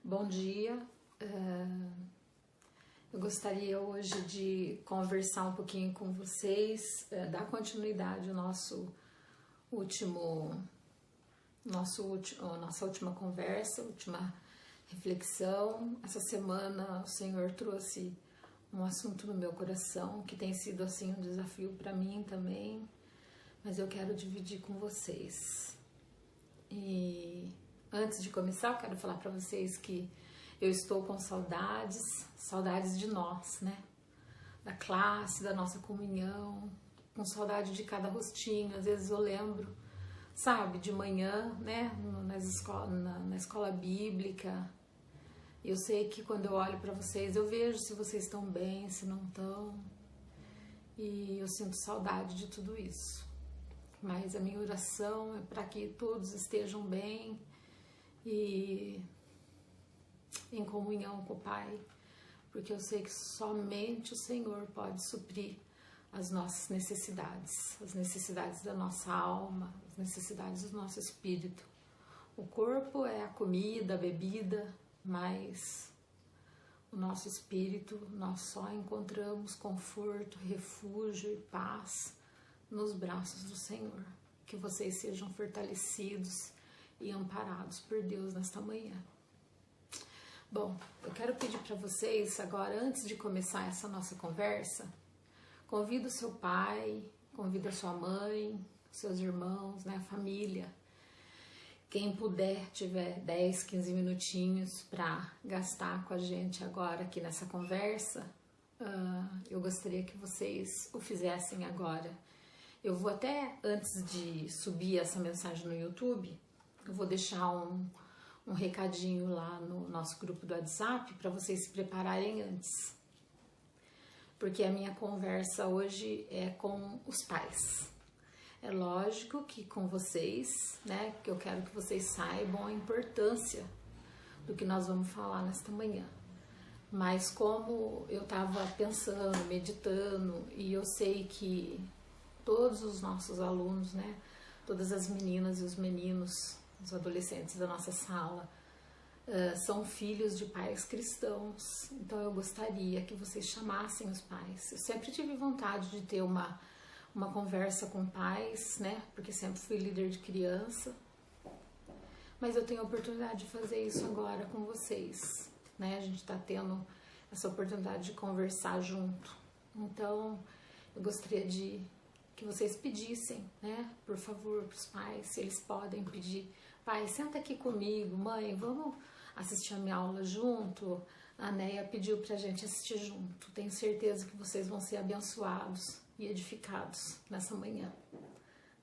Bom dia, eu gostaria hoje de conversar um pouquinho com vocês, dar continuidade ao nossa última conversa, última reflexão. Essa semana o Senhor trouxe um assunto no meu coração que tem sido assim um desafio para mim também, mas eu quero dividir com vocês. E antes de começar, eu quero falar para vocês que eu estou com saudades de nós, né? Da classe, da nossa comunhão, com saudade de cada rostinho. Às vezes eu lembro, sabe, de manhã, né, na escola bíblica. Eu sei que quando eu olho para vocês, eu vejo se vocês estão bem, se não estão. E eu sinto saudade de tudo isso. Mas a minha oração é para que todos estejam bem e em comunhão com o Pai, porque eu sei que somente o Senhor pode suprir as nossas necessidades, as necessidades da nossa alma, as necessidades do nosso espírito. O corpo é a comida, a bebida, mas o nosso espírito, nós só encontramos conforto, refúgio e paz nos braços do Senhor. Que vocês sejam fortalecidos e amparados por Deus nesta manhã. Bom, eu quero pedir para vocês agora, antes de começar essa nossa conversa, convida o seu pai, convida a sua mãe, seus irmãos, né, a família. Quem puder, tiver 10, 15 minutinhos para gastar com a gente agora aqui nessa conversa, eu gostaria que vocês o fizessem agora. Eu vou até, antes de subir essa mensagem no YouTube, eu vou deixar um recadinho lá no nosso grupo do WhatsApp para vocês se prepararem antes. Porque a minha conversa hoje é com os pais. É lógico que com vocês, né, que eu quero que vocês saibam a importância do que nós vamos falar nesta manhã. Mas como eu estava pensando, meditando, e eu sei que todos os nossos alunos, né, todas as meninas e os meninos, os adolescentes da nossa sala, são filhos de pais cristãos. Então eu gostaria que vocês chamassem os pais. Eu sempre tive vontade de ter uma conversa com pais, né, porque sempre fui líder de criança, mas eu tenho a oportunidade de fazer isso agora com vocês, né, a gente está tendo essa oportunidade de conversar junto. Então eu gostaria que vocês pedissem, né, por favor, para os pais, se eles podem pedir: pai, senta aqui comigo, mãe, vamos assistir a minha aula junto. A Neia pediu pra gente assistir junto. Tenho certeza que vocês vão ser abençoados e edificados nessa manhã.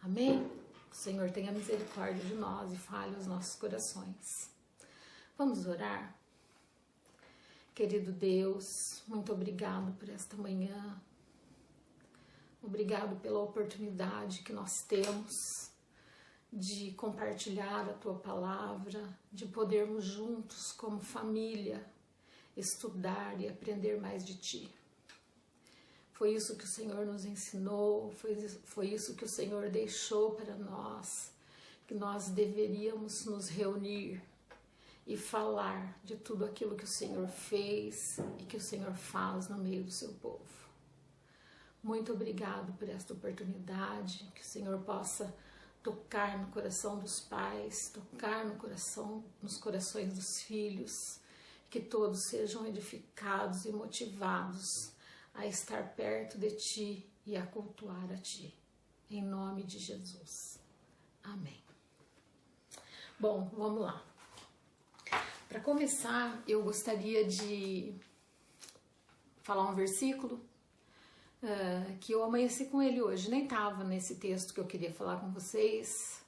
Amém? O Senhor tenha misericórdia de nós e fale os nossos corações. Vamos orar? Querido Deus, muito obrigado por esta manhã. Obrigado pela oportunidade que nós temos de compartilhar a Tua Palavra, de podermos juntos, como família, estudar e aprender mais de Ti. Foi isso que o Senhor nos ensinou, foi isso que o Senhor deixou para nós, que nós deveríamos nos reunir e falar de tudo aquilo que o Senhor fez e que o Senhor faz no meio do seu povo. Muito obrigado por esta oportunidade, que o Senhor possa tocar no coração dos pais, tocar nos corações dos filhos, que todos sejam edificados e motivados a estar perto de Ti e a cultuar a Ti. Em nome de Jesus. Amém. Bom, vamos lá. Para começar, eu gostaria de falar um versículo que eu amanheci com ele hoje. Nem estava nesse texto que eu queria falar com vocês,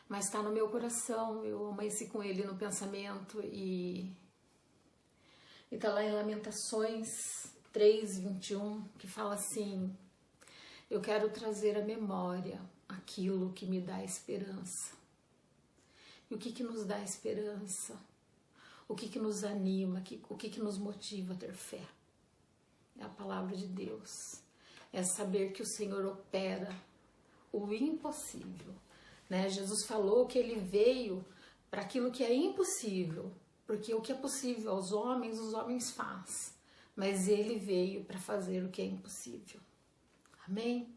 mas está no meu coração. Eu amanheci com ele no pensamento e está lá em Lamentações 3:21, que fala assim: eu quero trazer à memória aquilo que me dá esperança. E o que nos dá esperança? O que nos anima? O que nos motiva a ter fé? É a palavra de Deus. É saber que o Senhor opera o impossível, né? Jesus falou que Ele veio para aquilo que é impossível, Porque o que é possível aos homens, os homens fazem. Mas ele veio para fazer o que é impossível. Amém?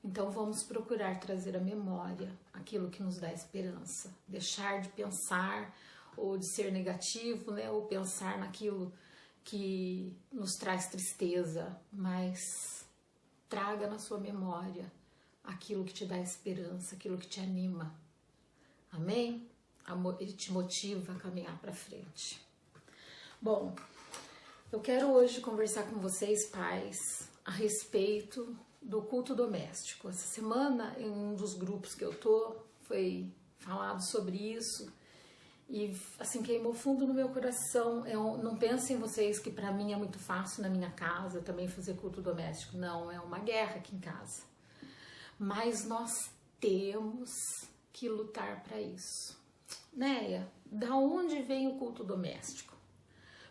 Então vamos procurar trazer à memória aquilo que nos dá esperança. Deixar de pensar ou de ser negativo, né? Ou pensar naquilo que nos traz tristeza, mas traga na sua memória aquilo que te dá esperança, aquilo que te anima. Amém? Ele te motiva a caminhar para frente. Bom, eu quero hoje conversar com vocês, pais, a respeito do culto doméstico. Essa semana, em um dos grupos que eu tô, foi falado sobre isso e assim queimou fundo no meu coração. Eu não pensem vocês que para mim é muito fácil na minha casa também fazer culto doméstico. Não, é uma guerra aqui em casa. Mas nós temos que lutar para isso. Néia, da onde vem o culto doméstico?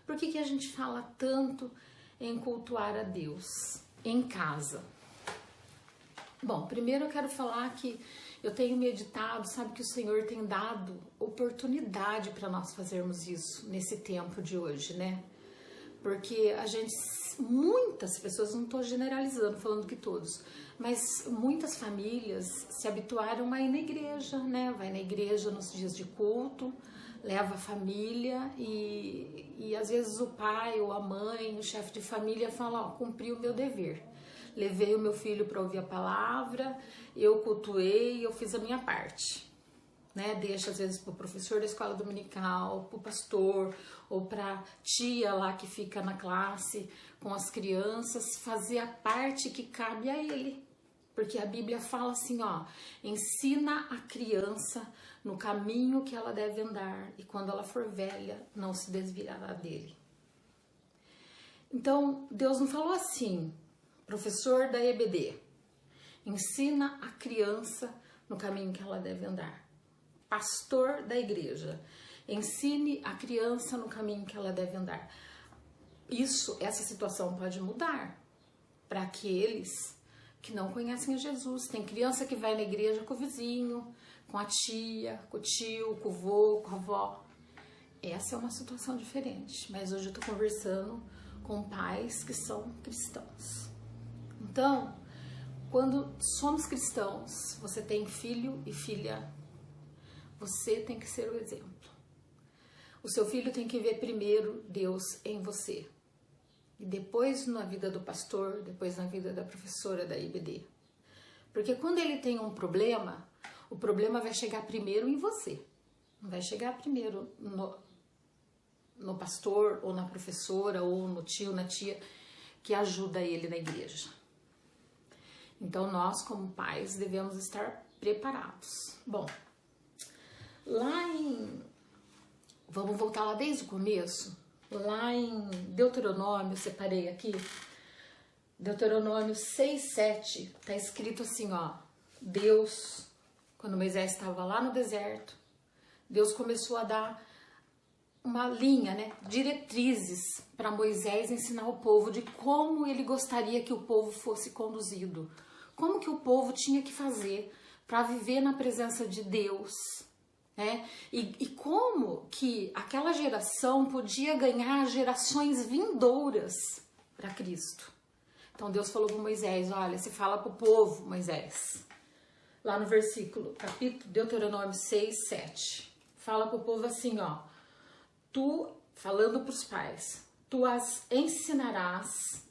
Por que a gente fala tanto em cultuar a Deus em casa? Bom, primeiro eu quero falar que eu tenho meditado, sabe que o Senhor tem dado oportunidade para nós fazermos isso nesse tempo de hoje, né? Porque muitas pessoas, não estou generalizando, falando que todos, mas muitas famílias se habituaram a ir na igreja, né? Vai na igreja nos dias de culto, leva a família e às vezes o pai ou a mãe, o chefe de família fala, ó, cumpri o meu dever. Levei o meu filho para ouvir a palavra, eu cultuei, eu fiz a minha parte. Né? Deixa às vezes para o professor da escola dominical, para o pastor ou para a tia lá que fica na classe com as crianças fazer a parte que cabe a ele. Porque a Bíblia fala assim, ó, ensina a criança no caminho que ela deve andar e quando ela for velha não se desviará dele. Então Deus não falou assim, professor da EBD, ensina a criança no caminho que ela deve andar. Pastor da igreja, ensine a criança no caminho que ela deve andar. Essa situação pode mudar para aqueles que não conhecem a Jesus. Tem criança que vai na igreja com o vizinho, com a tia, com o tio, com o vô, com a avó. Essa é uma situação diferente, mas hoje eu estou conversando com pais que são cristãos. Então, quando somos cristãos, você tem filho e filha, você tem que ser o exemplo. O seu filho tem que ver primeiro Deus em você. E depois na vida do pastor, depois na vida da professora da IBD. Porque quando ele tem um problema, o problema vai chegar primeiro em você. Não vai chegar primeiro no pastor, ou na professora, ou no tio, na tia, que ajuda ele na igreja. Então nós, como pais, devemos estar preparados. Bom, vamos voltar lá desde o começo, lá em Deuteronômio, eu separei aqui, Deuteronômio 6:7, tá escrito assim, ó, Deus, quando Moisés estava lá no deserto, Deus começou a dar uma linha, né, diretrizes para Moisés ensinar o povo de como ele gostaria que o povo fosse conduzido, como que o povo tinha que fazer para viver na presença de Deus, né? E como que aquela geração podia ganhar gerações vindouras para Cristo. Então Deus falou para Moisés, olha, você fala para o povo, Moisés, lá no versículo, capítulo Deuteronômio 6:7, fala para o povo assim, ó, tu, falando para os pais, tu as ensinarás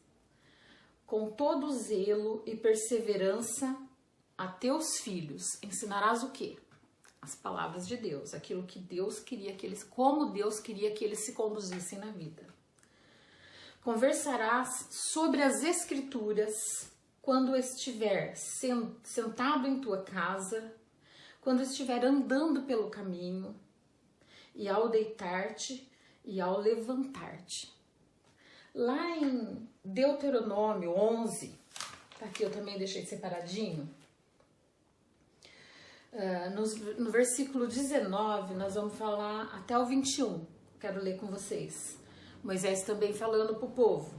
com todo zelo e perseverança a teus filhos. Ensinarás o quê? As palavras de Deus, aquilo que Deus queria que eles, como Deus queria que eles se conduzissem na vida. Conversarás sobre as escrituras quando estiver sentado em tua casa, quando estiver andando pelo caminho, e ao deitar-te e ao levantar-te. Lá em Deuteronômio 11, tá aqui eu também deixei separadinho, no versículo 19, nós vamos falar até o 21, quero ler com vocês. Moisés também falando para o povo.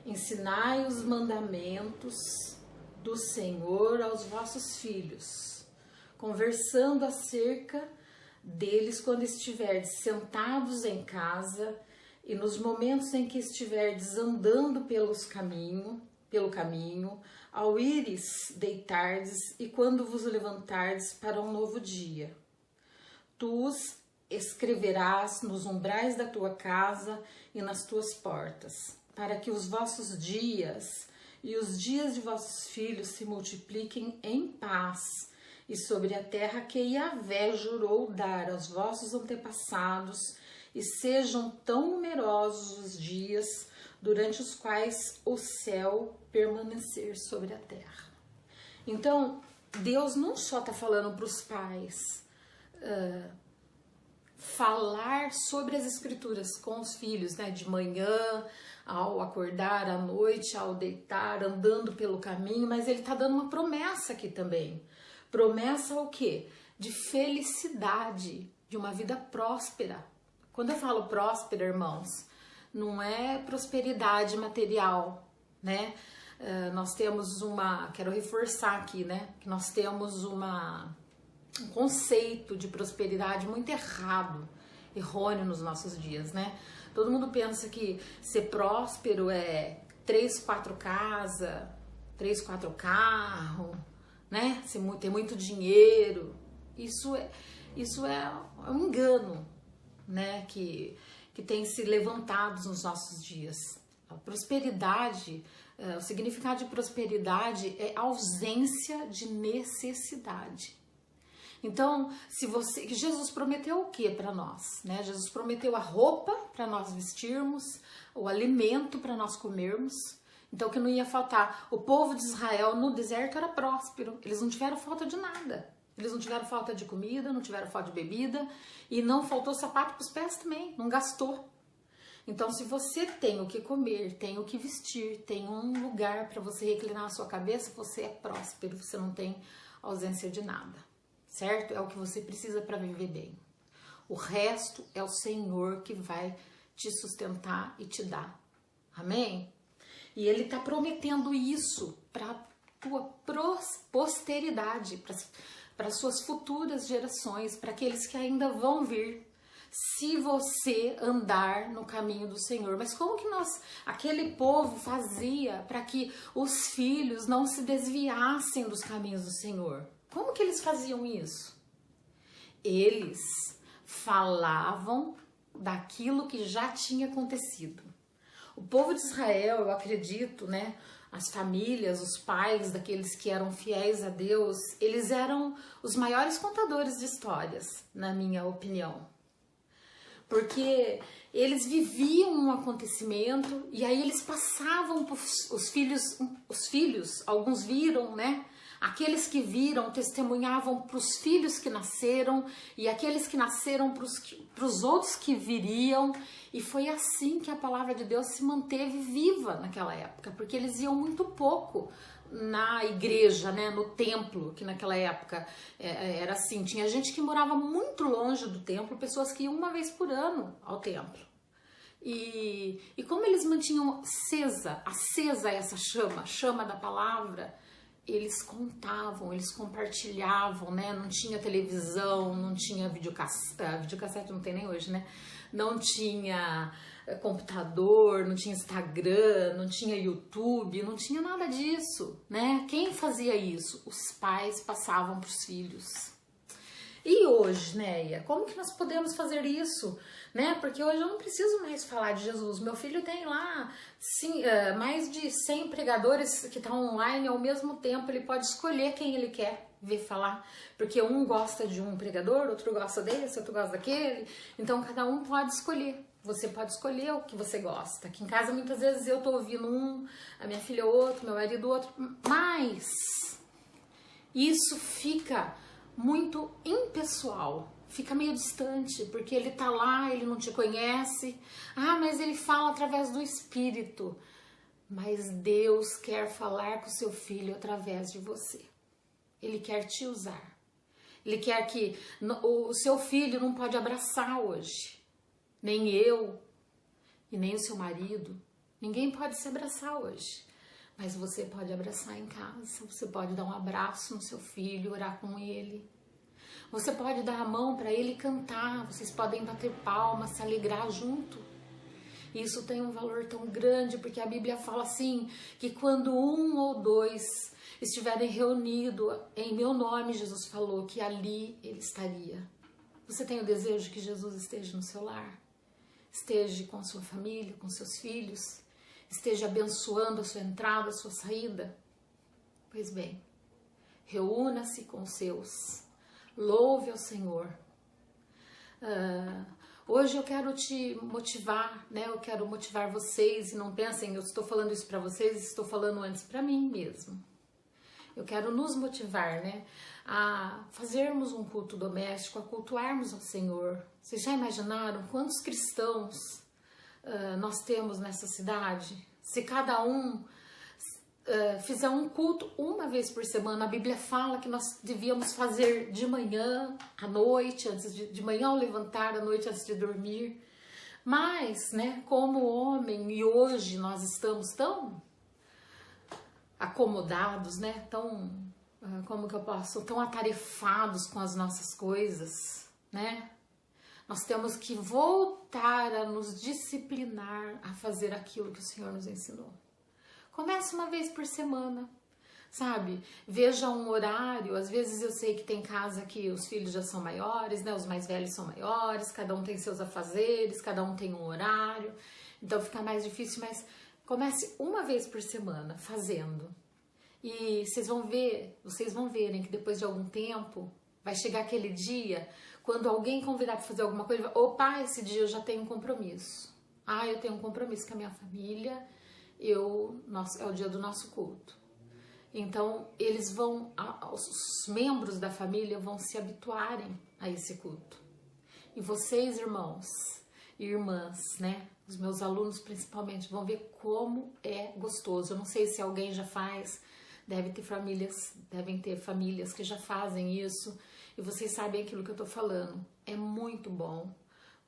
Ensinai os mandamentos do Senhor aos vossos filhos, conversando acerca deles quando estiverdes sentados em casa e nos momentos em que estiverdes andando pelo caminho, ao ires deitardes e quando vos levantardes para um novo dia. Tu os escreverás nos umbrais da tua casa e nas tuas portas, para que os vossos dias e os dias de vossos filhos se multipliquem em paz, e sobre a terra que Yahvé jurou dar aos vossos antepassados, e sejam tão numerosos os dias durante os quais o céu permanecer sobre a terra. Então, Deus não só está falando para os pais falar sobre as escrituras com os filhos, né, de manhã, ao acordar, à noite, ao deitar, andando pelo caminho, mas ele está dando uma promessa aqui também. Promessa o quê? De felicidade, de uma vida próspera. Quando eu falo próspera, irmãos, não é prosperidade material, né? Nós temos quero reforçar aqui, né? Que nós temos um conceito de prosperidade muito errôneo nos nossos dias, né? Todo mundo pensa que ser próspero é 3, 4 casas, 3, 4 carros, né? Ter muito dinheiro. Isso é um engano, né? Que tem se levantado nos nossos dias. A prosperidade, o significado de prosperidade é ausência de necessidade. Então, que Jesus prometeu o que para nós, né? Jesus prometeu a roupa para nós vestirmos, o alimento para nós comermos. Então, que não ia faltar. O povo de Israel no deserto era próspero. Eles não tiveram falta de nada. Eles não tiveram falta de comida, não tiveram falta de bebida e não faltou sapato para os pés também. Não gastou. Então, se você tem o que comer, tem o que vestir, tem um lugar para você reclinar a sua cabeça, você é próspero. Você não tem ausência de nada. Certo? É o que você precisa para viver bem. O resto é o Senhor que vai te sustentar e te dar. Amém? E Ele está prometendo isso para a tua posteridade, para as suas futuras gerações, para aqueles que ainda vão vir, se você andar no caminho do Senhor. Mas como que aquele povo fazia para que os filhos não se desviassem dos caminhos do Senhor? Como que eles faziam isso? Eles falavam daquilo que já tinha acontecido. O povo de Israel, eu acredito, né? As famílias, os pais daqueles que eram fiéis a Deus, eles eram os maiores contadores de histórias, na minha opinião. Porque eles viviam um acontecimento e aí eles passavam para os filhos, alguns viram, né? Aqueles que viram testemunhavam para os filhos que nasceram e aqueles que nasceram para os outros que viriam. E foi assim que a palavra de Deus se manteve viva naquela época, porque eles iam muito pouco na igreja, né, no templo, que naquela época era assim. Tinha gente que morava muito longe do templo, pessoas que iam uma vez por ano ao templo. E como eles mantinham acesa essa chama da palavra, eles contavam, eles compartilhavam, né? Não tinha televisão, não tinha videocassete não tem nem hoje, né? Não tinha computador, não tinha Instagram, não tinha YouTube, não tinha nada disso, né? Quem fazia isso? Os pais passavam para os filhos. E hoje, Neia, como que nós podemos fazer isso? Né? Porque hoje eu não preciso mais falar de Jesus. Meu filho tem lá mais de 100 pregadores que estão online ao mesmo tempo. Ele pode escolher quem ele quer ver falar. Porque um gosta de um pregador, outro gosta desse, outro gosta daquele. Então cada um pode escolher. Você pode escolher o que você gosta. Aqui em casa muitas vezes eu tô ouvindo um, a minha filha outro, meu marido outro. Mas isso fica muito impessoal, fica meio distante, porque ele tá lá, ele não te conhece. Ah, mas ele fala através do Espírito. Mas Deus quer falar com o seu filho através de você. Ele quer te usar. Ele quer que o seu filho não pode abraçar hoje. Nem eu, e nem o seu marido. Ninguém pode se abraçar hoje. Mas você pode abraçar em casa, você pode dar um abraço no seu filho, orar com ele. Você pode dar a mão para ele cantar, vocês podem bater palmas, se alegrar junto. Isso tem um valor tão grande, porque a Bíblia fala assim, que quando um ou dois estiverem reunidos em meu nome, Jesus falou que ali ele estaria. Você tem o desejo que Jesus esteja no seu lar? Esteja com a sua família, com seus filhos? Esteja abençoando a sua entrada, a sua saída? Pois bem, reúna-se com os seus. Louve ao Senhor. Hoje eu quero te motivar, né? Eu quero motivar vocês, e não pensem, eu estou falando isso para vocês, estou falando antes para mim mesmo. Eu quero nos motivar, né? A fazermos um culto doméstico, a cultuarmos ao Senhor. Vocês já imaginaram quantos cristãos nós temos nessa cidade? Se cada um fizer um culto uma vez por semana, a Bíblia fala que nós devíamos fazer de manhã, à noite, antes de manhã ao levantar, à noite antes de dormir. Mas, né, como homem, e hoje nós estamos tão acomodados, né, tão, como que eu posso, tão atarefados com as nossas coisas, né? Nós temos que voltar a nos disciplinar a fazer aquilo que o Senhor nos ensinou. Comece uma vez por semana, sabe? Veja um horário. Às vezes eu sei que tem casa que os filhos já são maiores, né? Os mais velhos são maiores, cada um tem seus afazeres, cada um tem um horário. Então fica mais difícil, mas comece uma vez por semana fazendo. E vocês vão verem que depois de algum tempo vai chegar aquele dia quando alguém convidar para fazer alguma coisa, opa, esse dia eu já tenho um compromisso. Ah, eu tenho um compromisso com a minha família. É o dia do nosso culto. Então, os membros da família vão se habituarem a esse culto. E vocês, irmãos e irmãs, né? Os meus alunos principalmente, vão ver como é gostoso. Eu não sei se alguém já faz, devem ter famílias que já fazem isso. E vocês sabem aquilo que eu tô falando. É muito bom,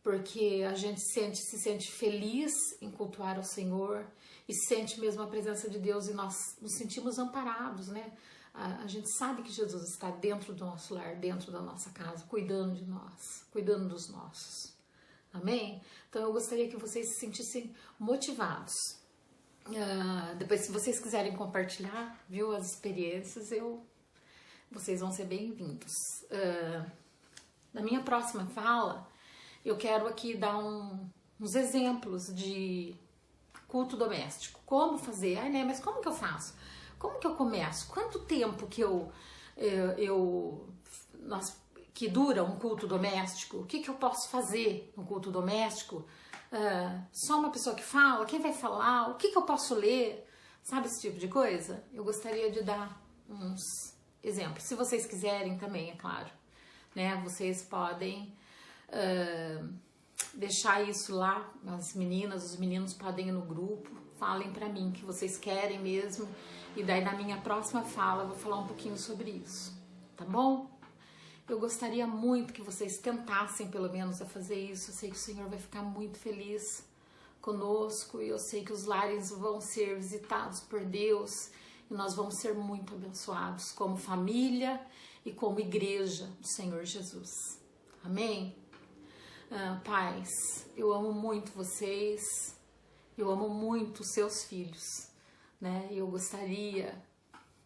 porque a gente se sente feliz em cultuar ao Senhor, e sente mesmo a presença de Deus, e nós nos sentimos amparados, né? A gente sabe que Jesus está dentro do nosso lar, dentro da nossa casa, cuidando de nós, cuidando dos nossos. Amém? Então eu gostaria que vocês se sentissem motivados. Depois, se vocês quiserem compartilhar, viu, as experiências, vocês vão ser bem-vindos. Na minha próxima fala, eu quero aqui dar uns exemplos de culto doméstico. Como fazer? Ai, né? Mas como que eu faço? Como que eu começo? Quanto tempo que dura um culto doméstico? O que eu posso fazer no culto doméstico? Só uma pessoa que fala? Quem vai falar? O que eu posso ler? Sabe esse tipo de coisa? Eu gostaria de dar uns exemplos. Se vocês quiserem também, é claro, né? Vocês podem deixar isso lá, as meninas, os meninos podem ir no grupo, falem pra mim que vocês querem mesmo, e daí na minha próxima fala eu vou falar um pouquinho sobre isso, tá bom? Eu gostaria muito que vocês tentassem pelo menos a fazer isso. Eu sei que o Senhor vai ficar muito feliz conosco, e eu sei que os lares vão ser visitados por Deus, e nós vamos ser muito abençoados como família e como igreja do Senhor Jesus. Amém? Pais, eu amo muito vocês, eu amo muito os seus filhos, né? Eu gostaria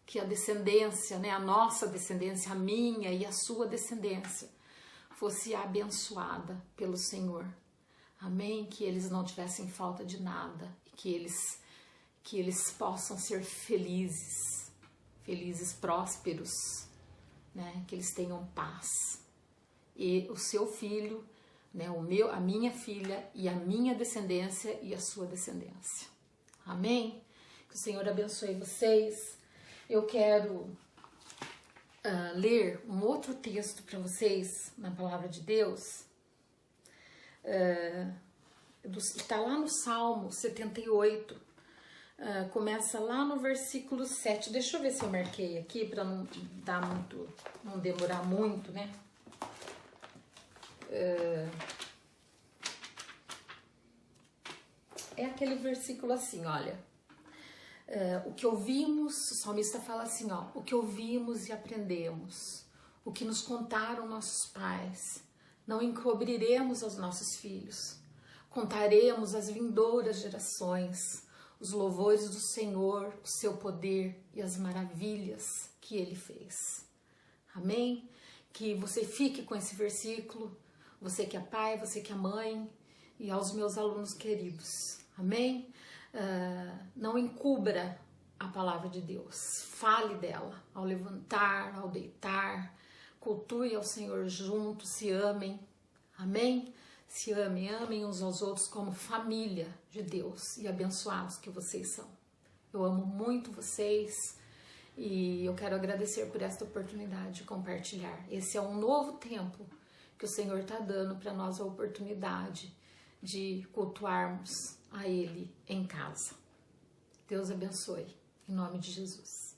que a descendência, né, a nossa descendência, a minha e a sua descendência, fosse abençoada pelo Senhor. Amém? Que eles não tivessem falta de nada, e que eles possam ser felizes, prósperos, né? Que eles tenham paz. E o seu filho, né, a minha filha e a minha descendência e a sua descendência. Amém? Que o Senhor abençoe vocês. Eu quero ler um outro texto para vocês na Palavra de Deus. Está lá no Salmo 78. Começa lá no versículo 7. Deixa eu ver se eu marquei aqui para não demorar muito, né? É aquele versículo assim, olha. O que ouvimos, o salmista fala assim, ó, o que ouvimos e aprendemos, o que nos contaram nossos pais, não encobriremos aos nossos filhos. Contaremos às vindouras gerações os louvores do Senhor, o seu poder e as maravilhas que Ele fez. Amém? Que você fique com esse versículo, você que é pai, você que é mãe, e aos meus alunos queridos. Amém? Não encubra a palavra de Deus. Fale dela ao levantar, ao deitar. Cultue ao Senhor juntos, se amem. Amém? Se amem, amem uns aos outros como família de Deus e abençoados que vocês são. Eu amo muito vocês e eu quero agradecer por esta oportunidade de compartilhar. Esse é um novo tempo que o Senhor está dando para nós, a oportunidade de cultuarmos a Ele em casa. Deus abençoe, em nome de Jesus.